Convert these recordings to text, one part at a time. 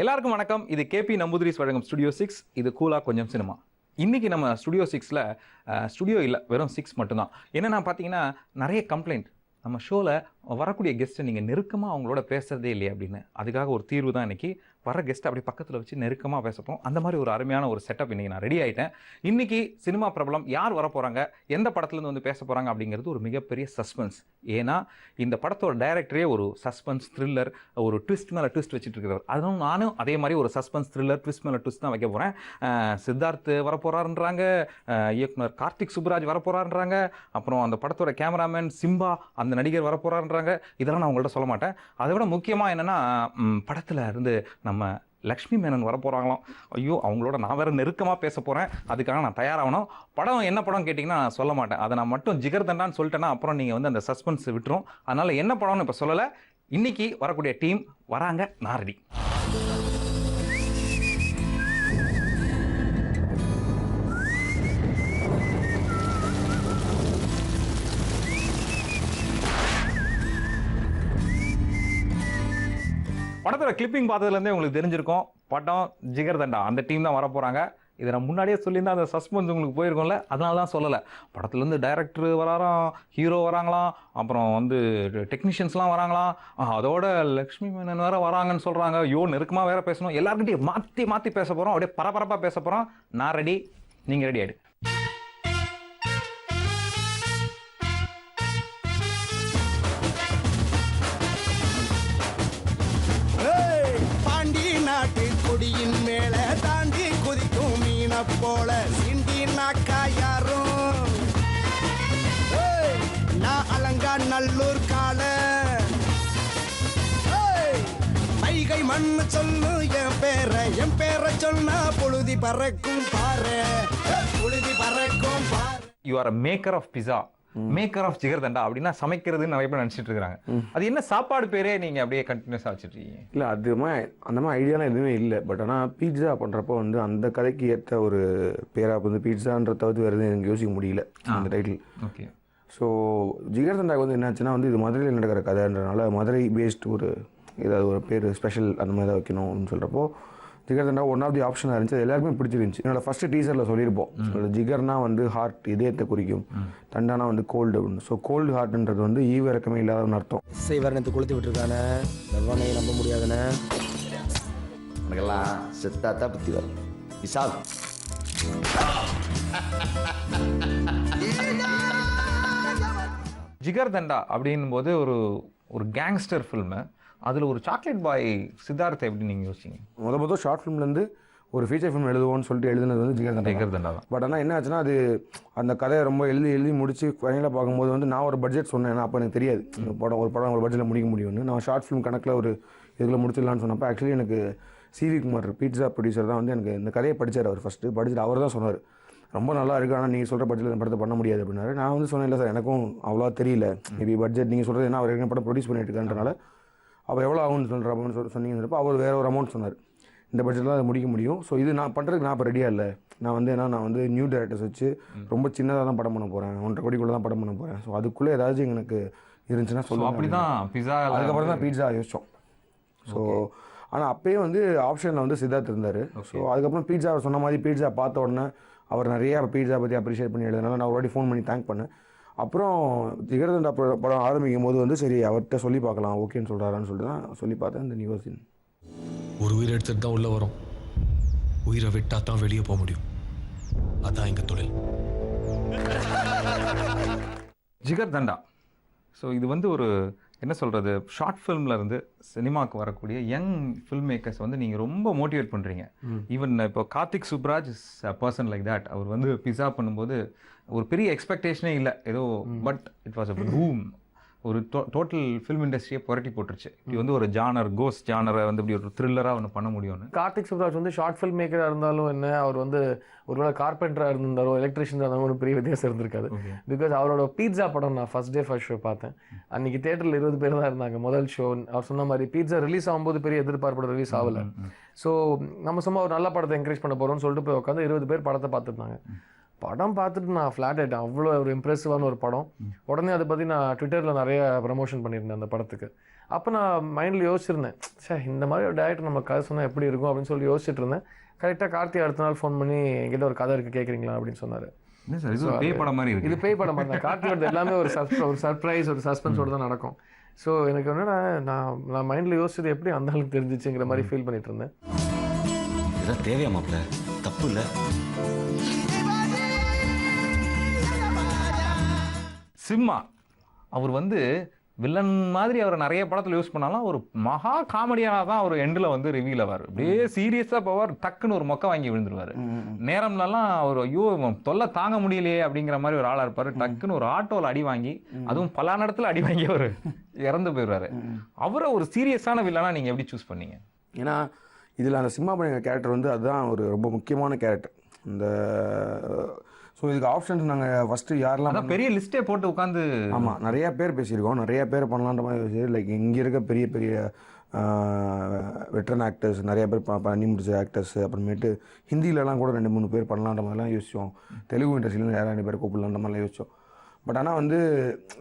எல்லாருக்கும் வணக்கம். இது கேபி நம்பூதிரிஸ் வழங்கும் ஸ்டுடியோ 6. இது கூலா கொஞ்சம் சினிமா. இன்னைக்கு நம்ம ஸ்டுடியோ 6ல ஸ்டுடியோ இல்லை, வெறும் 6 மட்டும்தான். என்னென்னா பார்த்தீங்கன்னா, நிறைய கம்ப்ளைண்ட் நம்ம ஷோவில் வரக்கூடிய கெஸ்ட்டை நீங்கள் நெருக்கமாக அவங்களோட பேசுகிறதே இல்லையே அப்படின்னு. அதுக்காக ஒரு தீர்வு தான் இன்றைக்கி. வர கெஸ்ட்டை அப்படி பக்கத்தில் வச்சு நெருக்கமாக பேசப்போம். அந்த மாதிரி ஒரு அருமையான ஒரு செட்டப் இன்றைக்கி நான் ரெடி ஆகிட்டேன். இன்றைக்கி சினிமா பிரபலம் யார் வர போகிறாங்க, எந்த படத்துலேருந்து வந்து பேச போகிறாங்க அப்படிங்கிறது ஒரு மிகப்பெரிய சஸ்பென்ஸ். ஏன்னா இந்த படத்தோட டைரக்டரே ஒரு சஸ்பென்ஸ் த்ரில்லர், ஒரு ட்விஸ்ட் மேலே ட்விஸ்ட் வச்சுட்டு இருக்கிறவர். அதுவும் நானும் அதே மாதிரி ஒரு சஸ்பென்ஸ் த்ரில்லர் ட்விஸ்ட் மேலே ட்விஸ்ட் தான் வைக்க போகிறேன். சித்தார்த் வரப்போகிறாருன்றாங்க, இயக்குனர் கார்த்திக் சுப்ராஜ் வரப்போகிறாருன்றாங்க, அப்புறம் அந்த படத்தோட கேமராமேன் சிம்பா அந்த நடிகர் வரப்போகிறாருன்றாங்க. இதெல்லாம் நான் உங்கள்கிட்ட சொல்ல மாட்டேன். அதை விட முக்கியமாக என்னென்னா, படத்தில் இருந்து நம்ம லக்ஷ்மி மேனன் வரப்போகிறாங்களாம். ஐயோ, அவங்களோட நான் வேறு நெருக்கமாக பேச போகிறேன். அதுக்காக நான் தயாராகணும். படம் என்ன படம் கேட்டிங்கன்னா நான் சொல்ல மாட்டேன். அதை நான் மட்டும் ஜிகர்தண்டான்னு சொல்லிட்டேன்னா அப்புறம் நீங்கள் வந்து அந்த சஸ்பென்ஸ் விட்டுரும். அதனால் என்ன படம்னு இப்போ சொல்லலை. இன்றைக்கி வரக்கூடிய டீம் வராங்க, நான் ரெடி. படத்தோட கிளிப்பிங் பார்த்ததுலேருந்தே உங்களுக்கு தெரிஞ்சிருக்கும், படம் ஜிகர்தண்டா அந்த டீம் தான் வர போகிறாங்க. இதை நான் முன்னாடியே சொல்லியிருந்தா அந்த சஸ்பென்ஸ் உங்களுக்கு போயிருக்கோம்ல, அதனால தான் சொல்லலை. படத்துலேருந்து டைரக்டர் வராராம், ஹீரோ வராங்களாம், அப்புறம் வந்து டெக்னீஷியன்ஸ்லாம் வராங்களாம், அதோட லக்ஷ்மி மேனன் வேறு வராங்கன்னு சொல்கிறாங்க. ஐயோ, நெருக்கமாக வேறு பேசணும், எல்லாருக்கிட்டையும் மாற்றி மாற்றி பேச போகிறோம், அப்படியே பரபரப்பாக பேச போகிறோம். நான் ரெடி, நீங்கள் ரெடி ஆகிடு. கொடியின் மேல தாண்டி குதிக்கும் மீன போல சிண்டி நாக்கா யாரும். நான் அலங்கா நல்லூர் கால மைகை மண்ணு சொல்லு என் பேரை சொன்னா புழுதி பறக்கும் பாரு, புழுதி பறக்கும் பாரு. You are a maker of pizza, maker of jigarthanda அப்படின்னா சமைக்கிறதுன்னு நிறைய பேர் நினச்சிட்டு இருக்காங்க. அது என்ன சாப்பாடு பேரே நீங்கள் அப்படியே கண்டினியூஸாக வச்சுருக்கீங்க? இல்லை, அது அந்த மாதிரி ஐடியாலாம் எதுவுமே இல்லை. பட் ஆனால் பீட்சா பண்ணுறப்போ வந்து அந்த கதைக்கு ஏற்ற ஒரு பேராக வந்து பீட்சான்ற தவிர்த்து வேறு எதுவும் எனக்கு யோசிக்க முடியல அந்த டைட்டில். ஓகே. ஸோ ஜிகர்தண்டாக்கு வந்து என்னாச்சுன்னா வந்து இது மதுரையில் நடக்கிற கதைன்றனால மதுரை பேஸ்ட் ஒரு ஏதாவது ஒரு பேர் ஸ்பெஷல் அந்த மாதிரி தான் வைக்கணும்னு சொல்கிறப்போ ஜிகர்தண்டா ஒன் ஆஃப் தி ஆப்ஷனாக இருந்துச்சு. அது எல்லாருமே பிடிச்சிருந்துச்சு. என்னோட ஃபஸ்ட்டு டீசரில் சொல்லியிருப்போம், ஜிகர்னா வந்து ஹார்ட், இதயத்தை குறிக்கும், தண்டானா வந்து கோல்டு அப்படின்னு. ஸோ கோல்டு ஹார்ட்ன்றது வந்து ஈவிரக்கமே இல்லாதன்னு அர்த்தம். செய்வரணத்தை கொளுத்தி விட்டுருக்கானே, வெவ்வானையை நம்ப முடியாதுன்னு உனக்கெல்லாம் செத்தாத்தா பற்றி வரும். விசால் ஜிகர்தண்டா அப்படின் போது ஒரு கேங்ஸ்டர் ஃபில்மு. அதில் ஒரு சாக்லேட் பாய் சித்தார்த்தை எப்படி நீங்கள் யோசிச்சிங்க? மொதல் ஷார்ட் ஃபிலிம்லேருந்து ஒரு ஃபீச்சர் ஃபிலிம் எழுதுவோன்னு சொல்லிட்டு எழுதுனது வந்து ஜிகர்தண்டா தான். பட் ஆனால் என்ன ஆச்சுன்னா, அது அந்த கதையை ரொம்ப எழுதி முடிச்சு ஃபைனலாக பார்க்கும்போது வந்து நான் ஒரு பட்ஜெட் சொன்னேன். ஏன்னா அப்போ எனக்கு தெரியாது ஒரு படம் ஒரு பட்ஜெட்டில் முடிக்க முடியும்னு. நான் ஷார்ட் ஃபிலிம் கணக்கில் ஒரு இதில் முடிச்சிடலான்னு சொன்னப்போ ஆக்சுவலி எனக்கு சிவி குமார் பீட்சா ப்ரொடியூசர் தான் வந்து எனக்கு இந்த கதையை படித்தார். அவர் ஃபஸ்ட்டு படிச்சுட்டு அவர் தான் சொன்னார், ரொம்ப நல்லா இருக்குது, ஆனால் நீங்கள் சொல்கிற பட்ஜெட்டில் இந்த படத்தை பண்ண முடியாது அப்படின்னாரு. நான் வந்து சொன்னேன், இல்லை சார் எனக்கும் அவ்வளோவா தெரியல, மேபி பட்ஜெட் நீங்கள் சொல்கிறது ஏன்னா அவர் என்ன படம் ப்ரொடியூஸ் பண்ணிட்டு இருக்கான்றனால அப்போ எவ்வளோ ஆகும்னு சொல்கிறப்பன்னு சொன்னீங்கன்றப்போ அவர் வேறு ஒரு அமௌண்ட் சொன்னார். இந்த பட்ஜெட்டில் அதை முடிக்க முடியும். ஸோ இது நான் பண்ணுறதுக்கு நான் இப்போ ரெடியாக இல்லை. நான் வந்து நியூ டேரக்டர்ஸ் வச்சு ரொம்ப சின்னதாக தான் படம் பண்ண போகிறேன், 1.5 கோடிக்குள்ளே தான் படம் பண்ண போகிறேன். ஸோ அதுக்குள்ளே ஏதாச்சும் எனக்கு இருந்துச்சுன்னா சொல்லுவோம். அப்படி தான் பிஸா, அதுக்கப்புறம் தான் பீட்சா யோசித்தோம். ஸோ ஆனால் அப்போயே வந்து ஆப்ஷனில் வந்து சித்தார்த் இருந்தார். ஸோ அதுக்கப்புறம் பீட்சா அவர் சொன்ன மாதிரி பீட்சா பார்த்த உடனே அவர் நிறையா பீட்சா பற்றி அப்ரிஷியேட் பண்ணி எழுதுனால நான் ஒரு வாட்டி ஃபோன் பண்ணி தேங்க் பண்ணேன். அப்புறம் ஜிகர்தண்டா படம் ஆரம்பிக்கும் போது வந்து சரி அவர்கிட்ட சொல்லி பார்க்கலாம், ஓகேன்னு சொல்கிறாரான்னு சொல்லிட்டு தான் சொல்லி பார்த்தேன். இந்த நியூஸ் ஒரு உயிரை எடுத்துட்டு தான் உள்ளே வரும், உயிரை விட்டா தான் வெளியே போக முடியும். அதான் எங்கள் தொழில். ஜிகர்தண்டா. ஸோ இது வந்து ஒரு என்ன சொல்கிறது, ஷார்ட் ஃபிலிமில் இருந்து சினிமாவுக்கு வரக்கூடிய யங் ஃபில்ம் மேக்கர்ஸ் வந்து நீங்கள் ரொம்ப மோட்டிவேட் பண்ணுறீங்க. ஈவன் இப்போ Karthik Subbaraj is a person like that. அவர் வந்து பிஸா பண்ணும்போது ஒரு பெரிய எக்ஸ்பெக்டேஷனே இல்லை ஏதோ, but it was a boom. ஒரு டோட்டல் ஃபிலிம் இண்டஸ்ட்ரியை புரட்டி போட்டுருச்சு. இது வந்து ஒரு ஜானர், கோஸ்ட் ஜானரை வந்து இப்படி ஒரு த்ரில்லராக ஒன்று பண்ண முடியும்னு. கார்த்திக் சுப்ராஜ் வந்து ஷார்ட் ஃபில்ம் மேக்கராக இருந்தாலும் என்ன, அவர் வந்து ஒருவேளை கார்பெண்டராக இருந்தாரோ எலக்ட்ரிஷியனாக இருந்தாலும் ஒரு பெரிய வித்தியாசம் இருந்திருக்காது. பிகாஸ் அவரோட பீட்சா படம் நான் ஃபர்ஸ்ட் ஷோ பார்த்தேன். அன்றைக்கி தேட்டரில் 20 பேர் தான் இருந்தாங்க முதல் ஷோ. அவர் சொன்ன மாதிரி பீட்சா ரிலீஸ் ஆகும்போது பெரிய எதிர்பார்ப்போட ரிலீஸ் ஆகலை. ஸோ நம்ம சும்மா ஒரு நல்ல படத்தை என்கரேஜ் பண்ண போகிறோம்னு சொல்லிட்டு போய் உட்காந்து 20 பேர் படத்தை பார்த்துருந்தாங்க. படம் பார்த்துட்டு நான் ஃப்ளாட் ஆகிட்டேன். அவ்வளோ ஒரு இம்ப்ரெசிவான ஒரு படம். உடனே அதை பற்றி நான் ட்விட்டரில் நிறைய ப்ரமோஷன் பண்ணியிருந்தேன் அந்த படத்துக்கு. அப்போ நான் மைண்டில் யோசிச்சிருந்தேன், சார் இந்த மாதிரி ஒரு டேரக்டர் நம்ம கதை சொன்னால் எப்படி இருக்கும் அப்படின்னு சொல்லி யோசிச்சுட்டு இருந்தேன். கரெக்டாக கார்த்தி அடுத்த நாள் ஃபோன் பண்ணி எங்கிட்ட ஒரு கதை இருக்குது கேட்குறீங்க அப்படின்னு சொன்னார். இது பேய் படம் மாதிரி இருக்கு. இது பேய் படம் மாதிரி தான். கார்த்தியோட எல்லாமே ஒரு சர்ப்ரைஸ், ஒரு சஸ்பென்ஸோடு தான் நடக்கும். ஸோ எனக்கு என்னன்னா நான் மைண்டில் யோசிச்சது எப்படி அந்த ஆளுக்கு தெரிஞ்சிச்சுங்கிற மாதிரி ஃபீல் பண்ணிட்டு இருந்தேன். இதெல்லாம் தேவையா மாப்பிள்ள? தப்பு இல்லை. சிம்மா அவர் வந்து வில்லன் மாதிரி அவரை நிறைய படத்தில் யூஸ் பண்ணாலும் ஒரு மகா காமெடியாக தான் அவர் எண்டில் வந்து ரிவீல் ஆவார். அப்படியே சீரியஸாக போவார், டக்குன்னு ஒரு மொக்க வாங்கி விழுந்துருவார். நேரம்லாம் அவர் ஐயோ தொல்லை தாங்க முடியலையே அப்படிங்கிற மாதிரி ஒரு ஆளாக இருப்பார். டக்குன்னு ஒரு ஆட்டோவில் அடி வாங்கி, அதுவும் பல நேரத்தில் அடி வாங்கி அவர் இறந்து போயிடுவார். அவரை ஒரு சீரியஸான வில்லனாக நீங்கள் எப்படி சூஸ் பண்ணீங்க? ஏன்னா இதில் அந்த சிம்மா பண்ணிய கேரக்டர் வந்து அதுதான் ஒரு ரொம்ப முக்கியமான கேரக்டர். இந்த ஸோ இதுக்கு ஆப்ஷன்ஸ் நாங்கள் ஃபஸ்ட்டு யாரெல்லாம் பெரிய லிஸ்ட்டே போட்டு உட்காந்து ஆமாம் நிறையா பேர் பேசியிருக்கோம், நிறையா பேர் பண்ணலான்ற மாதிரி யோசிச்சு. லைக் இங்கே இருக்க பெரிய பெரிய வெட்ரன் ஆக்டர்ஸ் நிறைய பேர் பண்ணி முடிச்ச ஆக்டர்ஸ், அப்புறமேட்டு ஹிந்திலலாம் கூட 2-3 பேர் பண்ணலான்ற மாதிரிலாம் யோசித்தோம். தெலுங்கு இண்டஸ்ட்ரியிலும் யாராவது 2 பேர் கூப்பிடலான்ற மாதிரிலாம் யோசித்தோம். பட் ஆனால் வந்து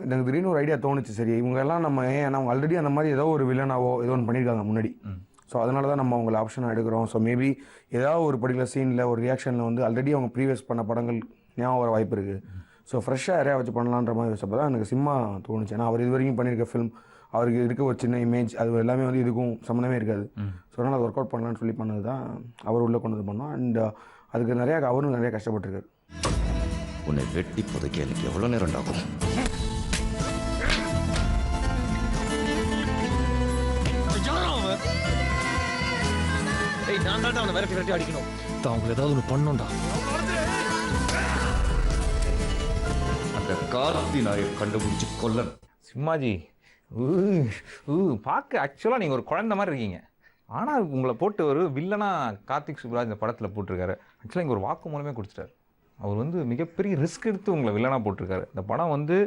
எனக்கு திடீர்னு ஒரு ஐடியா தோணுச்சு, சரி இவங்கெல்லாம் நம்ம ஏன்னா அவங்க ஆல்ரெடி அந்த மாதிரி ஏதோ ஒரு வில்லனாவோ ஏதோ ஒன்று பண்ணியிருக்காங்க முன்னாடி. ஸோ அதனால தான் நம்ம அவங்களை ஆப்ஷனாக எடுக்கிறோம். ஸோ மேபி ஏதாவது ஒரு பர்டிகுலர் சீனில் ஒரு ரியாக்ஷனில் வந்து ஆல்ரெடி அவங்க ப்ரீவியஸ் பண்ண படங்கள் ஞாபகம் வர வாய்ப்பு இருக்குது. ஸோ ஃப்ரெஷ்ஷாக யாரையா வச்சு பண்ணலான்ற மாதிரி யோசிச்சப்போ தான் எனக்கு சிம்மா தோணுச்சு. ஏன்னா அவர் இது வரைக்கும் பண்ணியிருக்க ஃபிலிம், அவருக்கு இருக்க ஒரு சின்ன இமேஜ், அது எல்லாமே வந்து இதுக்கும் சம்மந்தமே இருக்காது. ஸோ அதனால் அது ஒர்க் அவுட் பண்ணலான்னு சொல்லி பண்ணது தான் அவர் உள்ளே கொண்டு வந்து பண்ணோம். அண்ட் அதுக்கு அவரும் நிறையா கஷ்டப்பட்டுருக்காரு. உன்னை வெட்டி புதைக்க எனக்கு எவ்வளோ நேரம் ஆகும்? நான் தான் அவனை விரட்டி அடிக்கணும். அவங்களை ஏதாவது ஒன்று பண்ணோம்டா. அந்த கார்த்தி நாயை கண்டுபிடிச்சு கொல்லணும். சிம்மாஜி பார்க்க ஆக்சுவலாக நீங்கள் ஒரு குழந்தை மாதிரி இருக்கீங்க. ஆனால் உங்களை போட்டு ஒரு வில்லனாக கார்த்திக் சுப்ராஜ் இந்த படத்தில் போட்டிருக்காரு. ஆக்சுவலாக இங்கே ஒரு வாக்கு மூலமே கொடுத்துட்டார். அவர் வந்து மிகப்பெரிய ரிஸ்க் எடுத்து உங்களை வில்லனாக போட்டிருக்காரு. இந்த படம் வந்து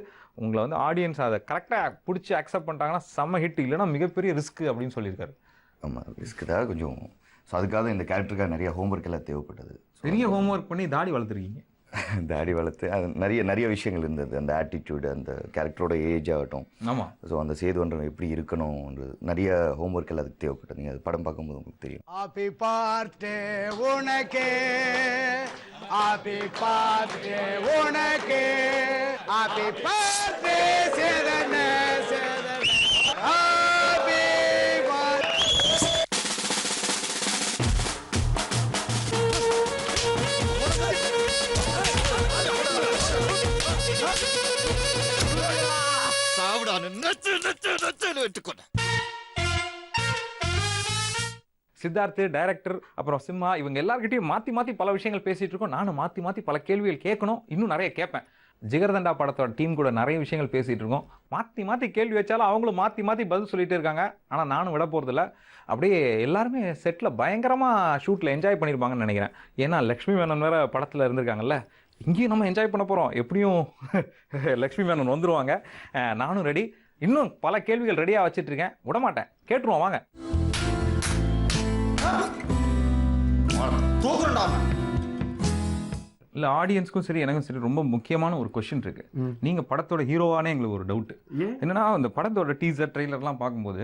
உங்களை வந்து ஆடியன்ஸ் அதை கரெக்டாக பிடிச்சி அக்செப்ட் பண்ணிட்டாங்கன்னா செம்ம ஹிட், இல்லைன்னா மிகப்பெரிய ரிஸ்க் அப்படின்னு சொல்லியிருக்காரு. ஆமாம், ரிஸ்க்கு தான் கொஞ்சம். ஸோ அதுக்காக இந்த கேரக்டருக்காக நிறைய ஹோம்ஒர்க் எல்லாம் தேவைப்பட்டது. பெரிய ஹோம்ஒர்க் பண்ணி தாடி வளர்த்துருக்கீங்க. தாடி வளர்த்து அது நிறைய விஷயங்கள் இருந்தது. அந்த ஆட்டிடியூடு, அந்த கேரக்டரோட ஏஜ் ஆகட்டும். ஆமாம். ஸோ அந்த சேதுவன்றம் எப்படி இருக்கணும்ன்றது நிறைய ஹோம்ஒர்க் எல்லாம் அதுக்கு தேவைப்பட்டது. நீங்கள் அது படம் பார்க்கும்போது உங்களுக்கு தெரியும். ஹாப்பி பர்த்டே உனக்கு, ஹாப்பி பர்த்டே உனக்கு, ஹாப்பி பர்த்டே சேதன சேதன, ஹாப்பி சித்தார்த்து டைரக்டர் அப்புறம் சிம்மா இவங்க எல்லார்கிட்டையும் மாற்றி பல விஷயங்கள் பேசிகிட்டு இருக்கோம். நானும் மாற்றி பல கேள்விகள் கேட்கணும், இன்னும் நிறைய கேட்பேன். ஜிகர்தண்டா படத்தோட டீம் கூட நிறைய விஷயங்கள் பேசிகிட்டு இருக்கோம். மாற்றி கேள்வி வச்சாலும் அவங்களும் மாற்றி பதில் சொல்லிகிட்டே இருக்காங்க. ஆனால் நானும் விட போகிறதில்ல. அப்படியே எல்லாருமே செட்டில் பயங்கரமாக ஷூட்டில் என்ஜாய் பண்ணியிருப்பாங்கன்னு நினைக்கிறேன். ஏன்னா லக்ஷ்மி மேனன் வேறு படத்தில் இருந்திருக்காங்கல்ல, இங்கேயும் நம்ம என்ஜாய் பண்ண போகிறோம். எப்படியும் லக்ஷ்மி மேனன் வந்துடுவாங்க. நானும் ரெடி. இன்னும் பல கேள்விகள் ரெடியாக வச்சிட்ருக்கேன், விடமாட்டேன். கேட்டுருவோம் வாங்க. இல்லை ஆடியன்ஸ்க்கும் சரி எனக்கும் சரி ரொம்ப முக்கியமான ஒரு கொஸ்டின் இருக்கு. நீங்கள் படத்தோட ஹீரோவானே எங்களுக்கு ஒரு டவுட்டு. என்னன்னா அந்த படத்தோட டீசர் ட்ரெய்லர்லாம் பார்க்கும்போது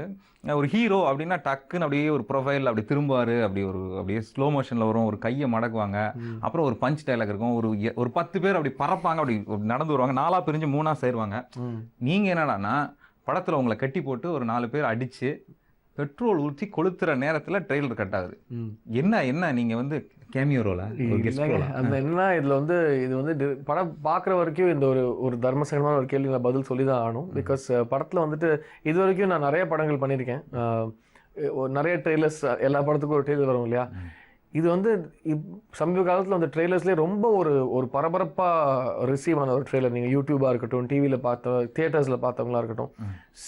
ஒரு ஹீரோ அப்படின்னா டக்குன்னு அப்படியே ஒரு ப்ரொஃபைல் அப்படி திரும்புவார், அப்படியே ஸ்லோ மோஷனில் வரும், ஒரு கையை மடக்குவாங்க, அப்புறம் ஒரு பஞ்ச் டைலாக் இருக்கும், ஒரு 10 பேர் அப்படி பறப்பாங்க, அப்படி நடந்து வருவாங்க, 4 பிரிஞ்சு 3 சேருவாங்க. நீங்கள் என்னடான்னா படத்தில் உங்களை கட்டி போட்டு ஒரு 4 பேர் அடித்து பெட்ரோல் ஊற்றி கொளுத்துற நேரத்தில் ட்ரெய்லர் கட் ஆகுது. என்ன நீங்கள் வந்து கேமியோ ரோலா? அந்த என்னன்னா இதில் வந்து இது வந்து படம் பார்க்குற வரைக்கும் இந்த ஒரு தர்மசங்கமான ஒரு கேள்வி நான் பதில் சொல்லி தான் ஆகணும். பிகாஸ் படத்தில் வந்துட்டு இது வரைக்கும் நான் நிறைய படங்கள் பண்ணியிருக்கேன். நிறைய ட்ரெய்லர்ஸ், எல்லா படத்துக்கும் ஒரு ட்ரெய்லர் வரும் இல்லையா. இது வந்து சமீப காலத்தில் அந்த ட்ரெய்லர்ஸ்லேயே ரொம்ப ஒரு பரபரப்பாக ரிசீவ் ஆன ஒரு ட்ரெய்லர். நீங்கள் யூடியூபாக இருக்கட்டும், டிவியில் பார்த்த, தியேட்டர்ஸில் பார்த்தவங்களா இருக்கட்டும்,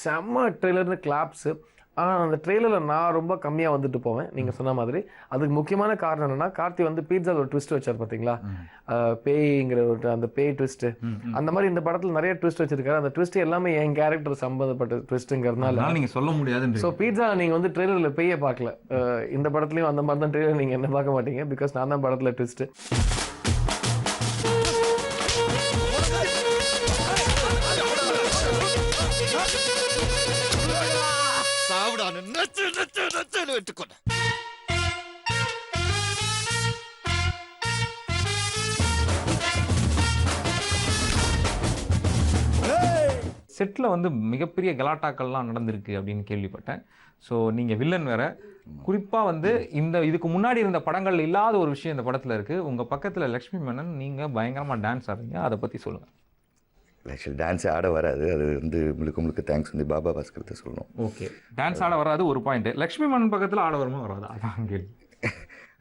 செம்ம ட்ரெய்லர்னு கிளாப்ஸு. ஆனால் அந்த ட்ரெய்லரில் நான் ரொம்ப கம்மியாக வந்துட்டு போவேன் நீங்கள் சொன்ன மாதிரி. அதுக்கு முக்கியமான காரணம் என்னென்னா, கார்த்தி வந்து பீட்சாவில் ஒரு ட்விஸ்ட் வச்சார் பார்த்தீங்களா, பேய்ங்கிற அந்த பேய் ட்விஸ்ட்டு. அந்த மாதிரி இந்த படத்தில் நிறைய ட்விஸ்ட் வச்சிருக்காரு. அந்த ட்விஸ்ட் எல்லாமே என் கேரக்டர் சம்மந்தப்பட்ட ட்விஸ்ட்டுங்கிறதுனால நீங்கள் சொல்ல முடியாது. ஸோ பீட்சா நீங்கள் வந்து ட்ரெய்லரில் பேயை பார்க்கல. இந்த படத்துலையும் அந்த மாதிரி தான் ட்ரெய்லர் நீங்கள் என்ன பார்க்க மாட்டீங்க. பிகாஸ் நான் தான் படத்தில் ட்விஸ்ட்டு. நச்சு நச்சு நச்சுன்னு வெட்டுக்கொண்ட. செட்டில் வந்து மிகப்பெரிய கலாட்டாக்கள்லாம் நடந்திருக்கு அப்படின்னு கேள்விப்பட்டேன். ஸோ நீங்கள் வில்லன் வேற, குறிப்பாக வந்து இதுக்கு முன்னாடி இருந்த படங்கள் இல்லாத ஒரு விஷயம் இந்த படத்தில் இருக்குது. உங்கள் பக்கத்தில் லக்ஷ்மி மேனன், நீங்கள் பயங்கரமாக டான்ஸ் ஆடுறீங்க, அதை பற்றி சொல்லுங்கள். ஆக்சுவலி டான்ஸே ஆட வராது, அது வந்து முழுக்க தேங்க்ஸ் வந்து பாபா பாஸ்கரத்தை சொல்லணும். ஓகே, டான்ஸ் ஆட வராது ஒரு பாயிண்ட். லக்ஷ்மி மேனன் பக்கத்தில் ஆட வருமா வராது, அதான் கேள்வி.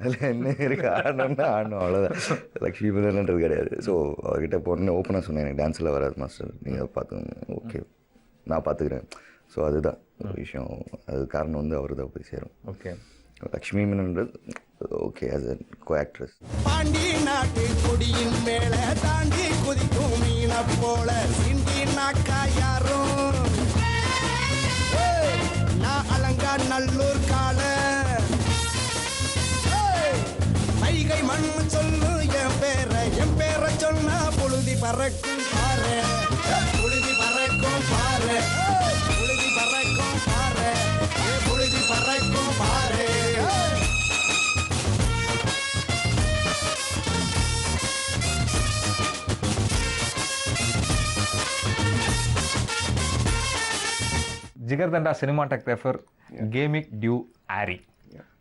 அதில் என்ன இருக்குது, ஆடணும்னா ஆடணும், அவ்வளோதான். லக்ஷ்மி மேனன்றது கிடையாது. ஸோ அவர்கிட்ட போனேன்னு ஓப்பனாக சொன்னேன், எனக்கு டான்ஸில் வராது மாஸ்டர், நீங்கள் பார்த்துக்கோங்க. ஓகே, நான் பார்த்துக்கிறேன். ஸோ அதுதான் ஒரு விஷயம். அது காரணம் வந்து அவர் தான் போய் சேரும். ஓகே, லக்ஷ்மி மேனன்றது okay as a co actress. பாண்டி நாட்டு கொடியின் மேல தாண்டி குதிக்கும் மீன போல சிண்டி நாக்கா யாரும் நான் அலங்கா நல்லூர் கால மைகை மண் சொல்லு என் பேரை சொன்னா புழுதி பறக்கும் பாரு, புழுதி பறக்கும் பாரு, புழுதி பறக்கும் பாரு, புழுதி பறக்கும் பாரு. ஜிகர்தண்டா சினிமாட்டோகிராஃபர் கேமிக் டியூ ஆரி.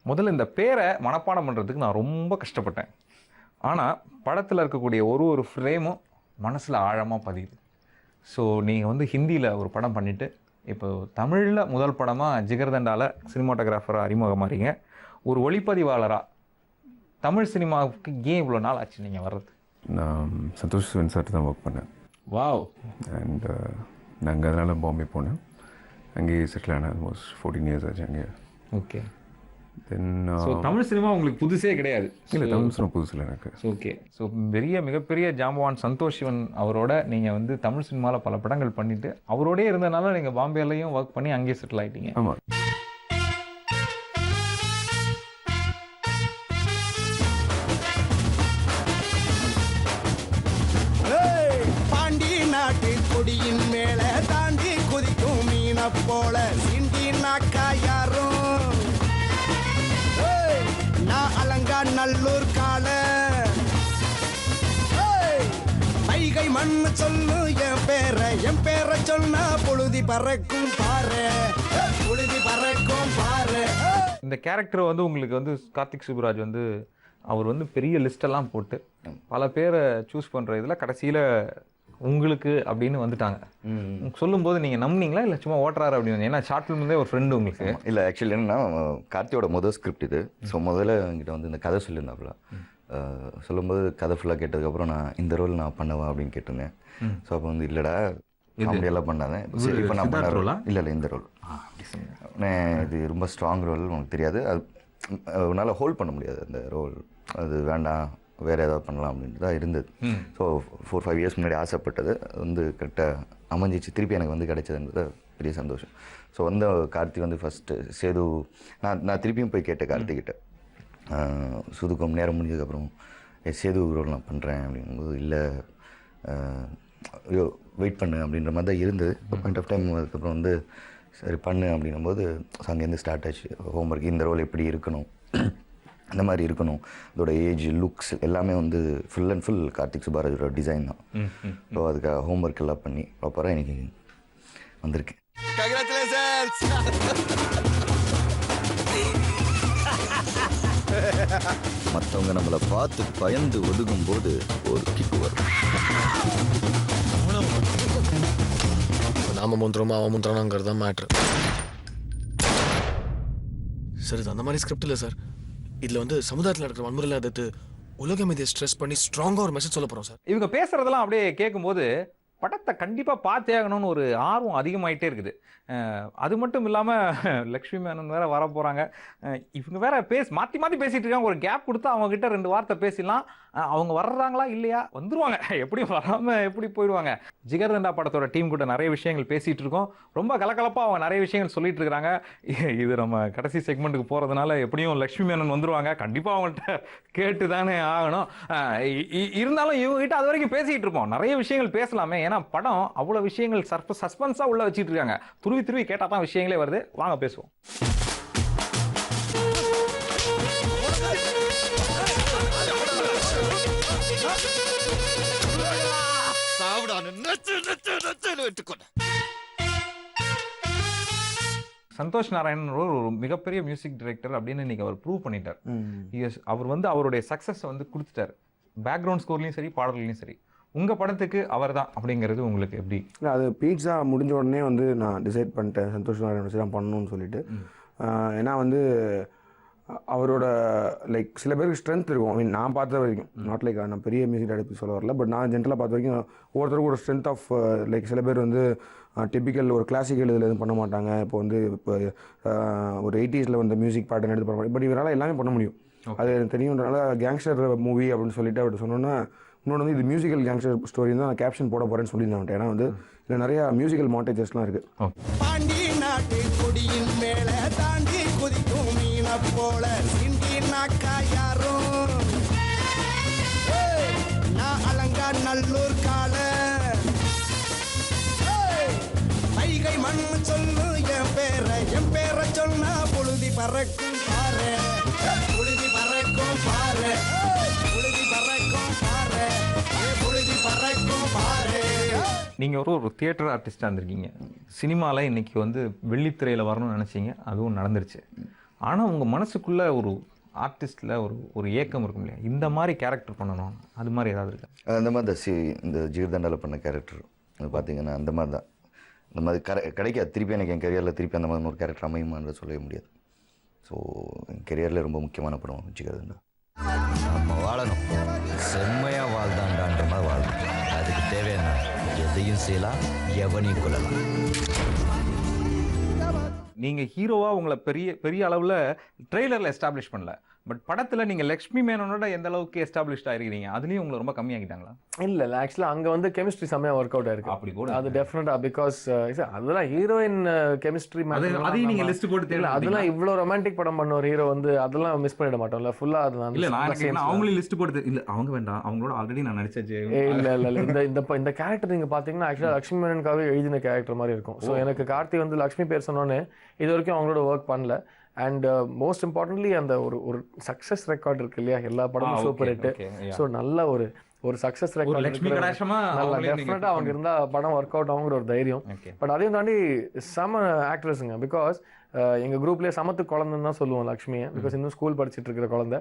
முதல்ல இந்த பேரை மனப்பாடம் பண்ணுறதுக்கு நான் ரொம்ப கஷ்டப்பட்டேன். ஆனால் படத்தில் இருக்கக்கூடிய ஒரு ஃப்ரேமும் மனசில் ஆழமாக பதியுது. ஸோ நீங்கள் வந்து ஹிந்தியில் ஒரு படம் பண்ணிவிட்டு இப்போ தமிழில் முதல் படமாக ஜிகர்தண்டாவில் சினிமாட்டோகிராஃபராக அறிமுகமாறீங்க. ஒரு ஒளிப்பதிவாளராக தமிழ் சினிமாவுக்கு ஏன் இவ்வளோ நாள் ஆச்சு நீங்கள் வர்றது? நான் சந்தோஷ் சிவன் சார் தான் ஒர்க் பண்ணேன். வாவ். அண்ட் நாங்கள் அதனால் பாம்பே போனேன், அங்கேயே செட்டில் ஆனேன். ஆல்மோஸ்ட் 14 years ஆச்சு அங்கே. ஓகே. தென் தமிழ் சினிமா உங்களுக்கு புதுசே கிடையாது? இல்லை, தமிழ் சினிமா புதுசு இல்லை எனக்கு. ஓகே. ஸோ மிகப்பெரிய ஜாம்பவான் சந்தோஷ் சிவன் அவரோட நீங்கள் வந்து தமிழ் சினிமாவில் பல படங்கள் பண்ணிவிட்டு அவரோடய இருந்ததுனால நீங்கள் பாம்பேலையும் ஒர்க் பண்ணி அங்கேயே செட்டில் ஆகிட்டீங்க. ஆமாம். பாண்டி நாட்டு கொடியின் மேல தாண்டி குதிக்கும் மீன போல சிண்டி நாக்கா யாரும் நான் அலங்கா நல்லூர் கால மைகை மண் சொல்லு என் பேரை சொன்னா புழுதி பறக்கும் பாரு, புழுதி பறக்கும் பாரு. இந்த கேரக்டர் வந்து உங்களுக்கு வந்து கார்த்திக் சுப்புராஜ் வந்து அவர் வந்து பெரிய லிஸ்டெல்லாம் போட்டு பல பேரை சூஸ் பண்ணுற இதில் கடைசியில் உங்களுக்கு அப்படின்னு வந்துட்டாங்க. சொல்லும்போது நீங்கள் நம்பினீங்களா இல்லை சும்மா ஓட்டுறாரு அப்படின்னு? ஏன்னா ஷார்ட் ஃபிலிம்லேயே ஒரு ஃப்ரெண்டு உங்களுக்கு. இல்லை, ஆக்சுவலி என்னன்னா கார்த்தியோட முதல் ஸ்கிரிப்ட் இது. ஸோ முதல்ல என்கிட்ட வந்து இந்த கதை சொல்லியிருந்தாப்புல. சொல்லும்போது கதை ஃபுல்லாக கேட்டதுக்கப்புறம் நான் இந்த ரோல் நான் பண்ணுவேன் அப்படின்னு கேட்டிருந்தேன். ஸோ அப்போ வந்து இல்லைடா காமெடியெல்லாம் பண்ணாதேன், சரி இப்போ நான் பண்ண ரோல் இல்லை இந்த ரோல் இது ரொம்ப ஸ்ட்ராங் ரோல், உனக்கு தெரியாது, அது உன்னால் ஹோல்ட் பண்ண முடியாது அந்த ரோல், அது வேண்டாம், வேறு ஏதாவது பண்ணலாம் அப்படின்ட்டு தான் இருந்தது. ஸோ 4-5 years முன்னாடி ஆசைப்பட்டது வந்து கரெக்டாக அமைஞ்சிச்சு, திருப்பி எனக்கு வந்து கிடைச்சதுன்றது பெரிய சந்தோஷம். ஸோ வந்து கார்த்திக் வந்து ஃபஸ்ட்டு சேது நான் திருப்பியும் போய் கேட்டேன் கார்த்திக்கிட்ட, சுதுக்கம் நேரம் முடிஞ்சதுக்கப்புறம் சேது ரோல் நான் பண்ணுறேன் அப்படிங்கும்போது இல்லை ஐயோ வெயிட் பண்ணு அப்படின்ற மாதிரி தான் இருந்தது. பாயிண்ட் ஆஃப் டைம் அதுக்கப்புறம் வந்து சரி பண்ணு அப்படின்னும்போது ஸோ அங்கேருந்து ஸ்டார்ட் ஆச்சு ஹோம்ஒர்க். இந்த ரோல் எப்படி இருக்கணும், அந்த மாதிரி இருக்கணும், அதோட ஏஜ் லுக்ஸ் எல்லாமே வந்து ஃபுல் அண்ட் ஃபுல் கார்த்திக் சுப்பராஜோட டிசைன் தான். ஸோ அதுக்காக ஹோம்ஒர்க் எல்லாம் பண்ணி ப்ராப்பராக இன்னைக்கு வந்திருக்கேன். கங்க்ராச்சுலேஷன்ஸ். மற்றவங்க நம்மளை பார்த்து பயந்து ஒதுங்கும் போது ஒரு கிக்கு வரும். நாம முந்திரமா அவன் முந்திரானாங்கிறது தான் மேட்ரு. சார் இது அந்த மாதிரி ஸ்கிரிப்ட் இல்லை சார். இதில் வந்து சமுதாயத்தில் இருக்கிற வன்முறையில் எதிர்த்து உலகம் இதை ஸ்ட்ரெஸ் பண்ணி ஸ்ட்ராங்காக ஒரு மெசேஜ் சொல்ல போகிறோம் சார். இவங்க பேசுகிறதெல்லாம் அப்படியே கேட்கும்போது படத்தை கண்டிப்பாக பார்த்தே ஆகணும்னு ஒரு ஆர்வம் அதிகமாகிட்டே இருக்குது. அது மட்டும் இல்லாமல் லக்ஷ்மி மேனன் வேறு வர போகிறாங்க. இவங்க வேறு மாற்றி பேசிகிட்டு இருக்காங்க. ஒரு கேப் கொடுத்தா அவங்கக்கிட்ட 2 வார்த்தை பேசிடலாம். அவங்க வர்றாங்களா இல்லையா, வந்துருவாங்க, எப்படியும் வராமல் எப்படி போயிடுவாங்க. ஜிகர்தண்டா படத்தோட டீம் கூட நிறைய விஷயங்கள் பேசிகிட்டு இருக்கோம். ரொம்ப கலக்கலப்பாக அவங்க நிறைய விஷயங்கள் சொல்லிட்டு இருக்கிறாங்க. இது நம்ம கடைசி செக்மெண்ட்டுக்கு போகிறதுனால எப்படியும் லக்ஷ்மி மேனன் வந்துருவாங்க. கண்டிப்பாக அவங்கள்ட்ட கேட்டு தானே ஆகணும். இருந்தாலும் இவங்ககிட்ட அது வரைக்கும் பேசிகிட்டு இருப்போம். நிறைய விஷயங்கள் பேசலாமே, ஏன்னா படம் அவ்வளோ விஷயங்கள் சஸ்பென்ஸாக உள்ள வச்சுட்டு இருக்காங்க. துருவி கேட்டால் தான் விஷயங்களே வருது. வாங்க பேசுவோம். நான் நச்சு நச்சு நச்சுன்னு வெட்டுக்கொண்டேன். சந்தோஷ் நாராயணன் ஒரு மிகப்பெரிய மியூசிக் டைரக்டர் அப்படின்னு இன்னைக்கு அவர் ப்ரூவ் பண்ணிட்டார். அவர் வந்து அவருடைய சக்ஸஸ் வந்து கொடுத்துட்டார். பேக்ரவுண்ட் ஸ்கோர்லையும் சரி, பாடல்களையும் சரி. உங்க படத்துக்கு அவர் தான் அப்படிங்கிறது உங்களுக்கு எப்படி? இல்லை, அது பீட்சா முடிஞ்ச உடனே வந்து நான் டிசைட் பண்ணிட்டேன் சந்தோஷ் நாராயணன் வச்சு தான் பண்ணணும்னு சொல்லிட்டு. ஏன்னா வந்து அவரோட லைக் சில பேருக்கு ஸ்ட்ரென்த் இருக்கும். ஐ மீன் நான் பார்த்த வரைக்கும், நாட் லைக் நான் பெரிய மியூசிக் டைரக்டர் சொல்ல வரல, பட் நான் ஜென்ரலாக பார்த்த வரைக்கும் ஒவ்வொருத்தருக்கும் ஒரு ஸ்ட்ரென்த் ஆஃப் லைக் சில பேர் வந்து டிப்பிக்கல் ஒரு கிளாசிக்கல் இதில் எதுவும் பண்ண மாட்டாங்க. இப்போ வந்து இப்போ ஒரு 80s வந்து மியூசிக் பேட்டர்ன் எடுத்து பண்ண மாட்டாங்க. பட் இவரால் எல்லாமே பண்ண முடியும். அது எனக்கு தெரியும்ன்றனால கேங்ஸ்டர் மூவி அப்படின்னு சொல்லிட்டு அவர்கிட்ட சொன்னோன்னா, இன்னொன்று வந்து இது மியூசிக்கல் கேங்ஸ்டர் ஸ்டோரி தான் நான் கேப்ஷன் போட போகிறேன்னு சொல்லியிருந்தேன். ஏன்னா வந்து இதில் நிறையா மியூசிக்கல் மாண்டேஜஸ்லாம் இருக்குது. பாண்டி நாட்டு கொடியின் மேல தாண்டி குதிக்கும் மீன போல சிண்டி நாக்கா யாரும் நான் அலங்கா நல்லூர் கால கைகை மண் சொல்லு என் பேரை சொன்னா புழுதி பறக்கும் பாரு, புழுதி பறக்கும் பாரு, புழுதி பறக்கும் பாரு, புழுதி பறக்கும் பாரு. நீங்கள் ஒரு தியேட்டர் ஆர்டிஸ்டாக இருந்திருக்கீங்க. சினிமாவில் இன்றைக்கி வந்து வெள்ளித்திரையில் வரணும்னு நினச்சிங்க, அதுவும் நடந்துருச்சு. ஆனால் உங்கள் மனசுக்குள்ளே ஒரு ஆர்டிஸ்டில் ஒரு ஏக்கம் இருக்கும் இல்லையா, இந்த மாதிரி கேரக்டர் பண்ணணும், அது மாதிரி ஏதாவது இருக்கா? அந்த மாதிரி தான் இந்த ஜிகர்தண்டாவில் பண்ண கேரக்டர் அது பார்த்தீங்கன்னா அந்த மாதிரி தான். இந்த மாதிரி கிடைக்காது திருப்பி. எனக்கு என் கெரியரில் திருப்பி அந்த மாதிரி ஒரு கேரக்டர் அமையுமான்னு சொல்லவே முடியாது. ஸோ என் கெரியரில் ரொம்ப முக்கியமான படம் ஜிகர்தண்டா. நம்ம வாழணும், செம்மையாக வாழ்ந்தாண்டான்ற மாதிரி வாழணும். அதுக்கு தேவையான எதையும் செய்யலாம், எவனையும் கொள்ளலாம். நீங்கள் ஹீரோவாக உங்களை பெரிய பெரிய அளவில் ட்ரெய்லரில் எஸ்டாப்ளிஷ் பண்ணல, பட் படத்தில் நீங்கள் லக்ஷ்மி மேனனோட எந்த அளவுக்கு எஸ்டாப்ளிஷ்ட் ஆகிருக்கீங்க, அதுலேயும் உங்களை ரொம்ப கம்மியாகிட்டாங்களா? இல்லை இல்லை, ஆக்சுவலாக அங்கே வந்து கெமிஸ்ட்ரி செம்மையாக ஒர்க் அவுட் ஆயிருக்கு. அப்படி கூட அது டெஃபினட்டாக பிகாஸ் அதெல்லாம் ஹீரோயின் கெமிஸ்ட்ரி அதையும் நீங்கள் லிஸ்ட் போட்டு தெரியல. அதெல்லாம் இவ்வளோ ரொமான்டிக் படம் பண்ண ஒரு ஹீரோ வந்து அதெல்லாம் மிஸ் பண்ணிட மாட்டோம்ல ஃபுல்லாக. அது இல்லை, நான் அவங்களையும் லிஸ்ட் போட்டு இல்லை, அவங்க வேண்டாம், அவங்களோட ஆல்ரெடி நான் நடிச்சாச்சு. இல்லை இல்லை இல்லை, இந்த கேரக்டர் நீங்கள் பார்த்தீங்கன்னா ஆக்சுவலாக லக்ஷ்மி மேனனுக்காகவே எழுதின கேரக்டர் மாதிரி இருக்கும். ஸோ எனக்கு கார்த்தி வந்து லக்ஷ்மி பேர் சொன்னோன்னே இது வரைக்கும் அவங்களோட ஒர்க் பண்ணல. அண்ட் மோஸ்ட் இம்பார்ட்டன்ட்லி அந்த ஒரு சக்ஸஸ் ரெக்கார்ட் இருக்கு இல்லையா, எல்லா படமும் சூப்பர் ஹிட். ஸோ நல்ல ஒரு சக்ஸஸ் ரெக்கார்ட் டெஃபினட்டாக அவங்க இருந்தால் படம் ஒர்க் அவுட் ஆகுங்கிற ஒரு தைரியம். பட் அதையும் தாண்டி செம ஆக்ட்ரஸுங்க. பிகாஸ் எங்கள் குரூப்லேயே சமத்து குழந்தைன்னு தான் சொல்லுவோம் லக்ஷ்மியை, பிகாஸ் இன்னும் ஸ்கூல் படிச்சுட்டு இருக்கிற குழந்தை.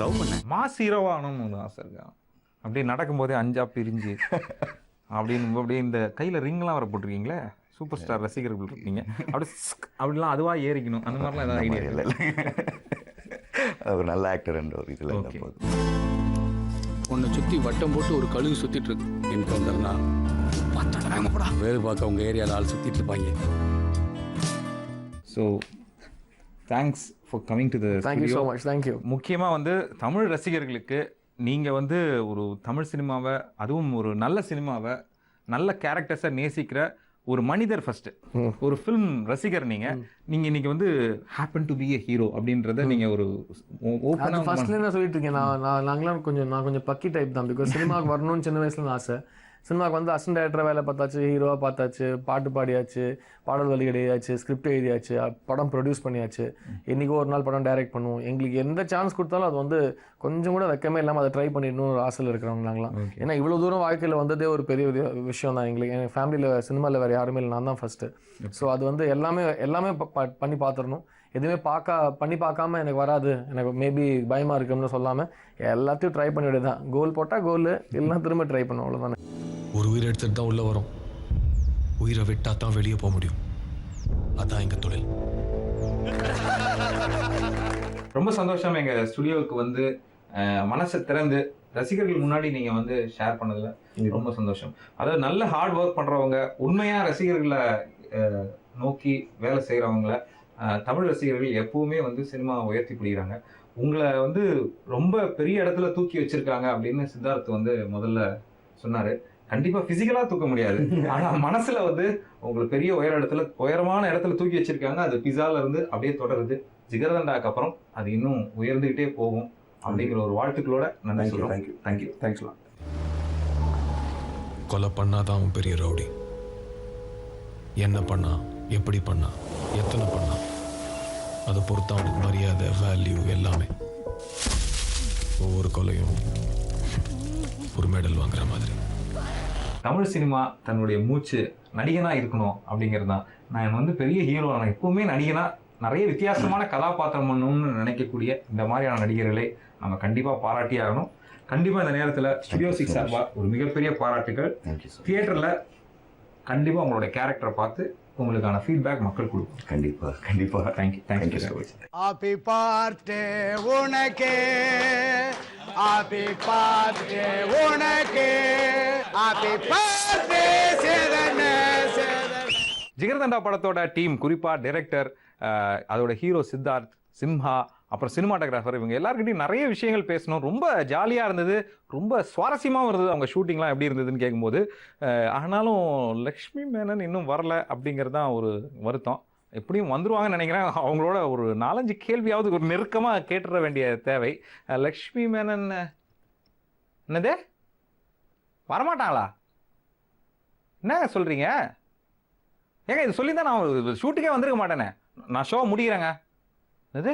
லவ் பண்ணேன், மாஸ் ஹீரோவாகணும்னு ஆசை இருக்கா? அப்படியே நடக்கும்போதே அஞ்சா பிரிஞ்சு அப்படியே இந்த கையில் ரிங்லாம் வர போட்டிருக்கீங்களே, சூப்பர் ஸ்டார் ரசிகர்கள் இருக்கீங்க, அப்படிலாம் அதுவாக ஏறிக்கணும், அந்த மாதிரிலாம் ஏதாவது ஐடியா இல்லை? ஒரு நல்ல ஆக்டர் என்ற ஒரு இதில் உன்னை சுற்றி வட்டம் போட்டு ஒரு கழுகு சுற்றிட்டு இருக்கு. என்கவுண்டர்னா வேறு பார்க்க உங்கள் ஏரியாவில் ஆள் சுற்றிட்டு இருப்பாங்க. So thanks for coming to the studio. Thank you so much. Thank you. முக்கியமாக வந்து தமிழ் ரசிகர்களுக்கு நீங்கள் வந்து ஒரு தமிழ் சினிமாவை, அதுவும் ஒரு நல்ல சினிமாவை, நல்ல கேரக்டர்ஸை நேசிக்கிற ஒரு மனிதர் ஃபர்ஸ்ட், ஒரு ஃபிலிம் ரசிகர் நீங்கள் இன்னைக்கு வந்து happen to be a hero அப்படின்றத நீங்கள் ஒரு ஓப்பனாக ஃபர்ஸ்ட்லேயே நான் சொல்லிட்டு இருக்கேன். நான் கொஞ்சம் பக்கி டைப் தான். பிகாஸ் சினிமாவுக்கு வரணும்னு சின்ன வயசுல ஆசை. சினிமாவுக்கு வந்து அசிஸ்டன்ட் டைரக்டராக வேலை பார்த்தாச்சு, ஹீரோவாக பார்த்தாச்சு, பாட்டு பாடியாச்சு, பாடல் வழி எழுதியாச்சு, ஸ்கிரிப்ட் எழுதியாச்சு, படம் ப்ரொடியூஸ் பண்ணியாச்சு. என்றைக்கோ ஒரு நாள் படம் டைரக்ட் பண்ணுவோம். எங்களுக்கு எந்த சான்ஸ் கொடுத்தாலும் அது வந்து கொஞ்சம் கூட வெக்கமே இல்லாமல் அதை ட்ரை பண்ணிடணும்னு ஒரு ஆசையில் இருக்கிறவங்க நாங்களாம். ஏன்னா இவ்வளோ தூரம் வாழ்க்கையில் வந்ததே ஒரு பெரிய விஷயம் தான் எங்களுக்கு. எங்கள் ஃபேமிலியில் சினிமாவில் வேறு யாருமே இல்லை, நான் தான் ஃபஸ்ட்டு. ஸோ அது வந்து எல்லாமே பண்ணி பார்த்துடணும். எதுவுமே பண்ணி பார்க்காம எனக்கு வராது, எனக்கு மேபி பயமாக இருக்குன்னு சொல்லாமல் எல்லாத்தையும் ட்ரை பண்ணிவிடு தான். கோல் போட்டால் கோல், இல்லைன்னா திரும்ப ட்ரை பண்ணுவோம், அவ்வளோதானே. ஒரு உயிரை எடுத்துட்டு தான் உள்ள வரும், உயிரை விட்டா தான் வெளியே போக முடியும். அதான் எங்க தொழில். ரொம்ப சந்தோஷம் எங்க ஸ்டுடியோவுக்கு வந்து மனசை திறந்து ரசிகர்கள் முன்னாடி நீங்க வந்து ஷேர் பண்ணதுல ரொம்ப சந்தோஷம். அதாவது நல்ல ஹார்ட் ஒர்க் பண்றவங்க, உண்மையா ரசிகர்களை நோக்கி வேலை செய்யறவங்கள தமிழ் ரசிகர்கள் எப்பவுமே வந்து சினிமா உயர்த்தி பிடிக்கிறாங்க. உங்களை வந்து ரொம்ப பெரிய இடத்துல தூக்கி வச்சிருக்காங்க அப்படின்னு சித்தார்த் வந்து முதல்ல சொன்னாரு. கண்டிப்பா பிசிக்கலா தூக்க முடியாது, ஆனா மனசுல வந்து உங்களுக்கு பெரிய உயரமான இடத்துல தூக்கி வச்சிருக்காங்க. அது பிஸால இருந்து அப்படியே தொடருது. ஜிகர்தண்டாக்கு அப்புறம் அது இன்னும் உயர்ந்துகிட்டே போகும் அப்படிங்கிற ஒரு வாழ்த்துக்களோட நன்றி சொல்றோம். தேங்க்யூ. கொலை பண்ணாதான் அவன் பெரிய ரவுடி. என்ன பண்ணா, எப்படி பண்ணா, எத்தனை பண்ணா, அதை பொறுத்து அவனுக்கு மரியாதை வேல்யூ எல்லாமே. ஒவ்வொரு கொலையும் ஒரு மெடல் வாங்குற மாதிரி. தமிழ் சினிமா தன்னுடைய மூச்சு நடிகனாக இருக்கணும் அப்படிங்கிறது தான். நான் வந்து பெரிய ஹீரோ, நான் எப்பவுமே நடிகனாக நிறைய வித்தியாசமான கதாபாத்திரம் பண்ணணும்னு நினைக்கக்கூடிய இந்த மாதிரியான நடிகர்களை நம்ம கண்டிப்பாக பாராட்டி ஆகணும். கண்டிப்பாக இந்த நேரத்தில் ஸ்டுடியோ 6 சார்பாக ஒரு மிகப்பெரிய பாராட்டுகள். தியேட்டரில் கண்டிப்பாக உங்களுடைய கேரக்டரை பார்த்து உங்களுக்கான ஃபீட்பேக் மக்கள் கொடுக்கும். கண்டிப்பாக thank you so much. Happy birthday உனக்கு, ஹாப்பி பர்த்டே உனக்கு, ஹாப்பி பர்த்டே சேதன. ஜிகர்தண்டா படத்தோட டீம், குறிப்பாக டைரக்டர், அதோட ஹீரோ சித்தார்த், சிம்ஹா, அப்புறம் சினிமாட்டோகிராஃபர், இவங்க எல்லாருக்கிட்டையும் நிறைய விஷயங்கள் பேசணும். ரொம்ப ஜாலியாக இருந்தது, ரொம்ப சுவாரஸ்யமாகவும் இருந்தது. அவங்க ஷூட்டிங்லாம் எப்படி இருந்ததுன்னு கேட்கும்போது, ஆனாலும் லக்ஷ்மி மேனன் இன்னும் வரல அப்படிங்கிறது தான் ஒரு வருத்தம். எப்படியும் வந்துருவாங்கன்னு நினைக்கிறேன். அவங்களோட ஒரு 4-5 கேள்வியாவது ஒரு நெருக்கமாக கேட்டுற வேண்டிய தேவை. லக்ஷ்மி மேனன் என்னது வரமாட்டாங்களா? என்ன சொல்கிறீங்க ஏங்க? இது சொல்லி தான் நான் ஷூட்டுக்கே வந்திருக்க மாட்டேனே. நான் ஷோ முடிக்கிறேங்க. என்னது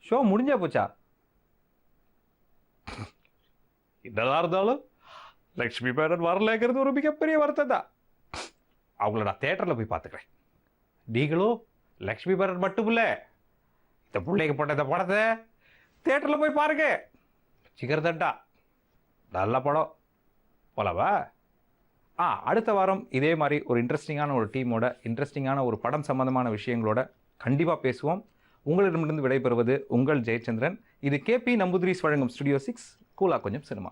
ஷோ முடிஞ்சா போச்சா? என்னதான் இருந்தாலும் லக்ஷ்மி மேனன் வரலைங்கிறது ஒரு மிகப்பெரிய வருத்தம் தான். அவங்கள நான் தேட்டரில் போய் பார்த்துக்கிறேன். நீங்களும் லக்ஷ்மி மேனன் மட்டும் இல்லை, இந்த பிள்ளைக்கு போட்ட இந்த படத்தை தேட்டரில் போய் பாருங்க. ஜிகர்தண்டா நல்ல படம் போலவா? அடுத்த வாரம் இதே மாதிரி ஒரு இன்ட்ரெஸ்டிங்கான ஒரு டீமோட, இன்ட்ரெஸ்டிங்கான ஒரு படம் சம்பந்தமான விஷயங்களோட கண்டிப்பாக பேசுவோம். உங்களிடமிருந்து விடைபெறுவது உங்கள் ஜெயச்சந்திரன். இது கேபி நம்பூதிரிஸ் வழங்கும் ஸ்டுடியோ 6 கூலா கொஞ்சம் சினிமா.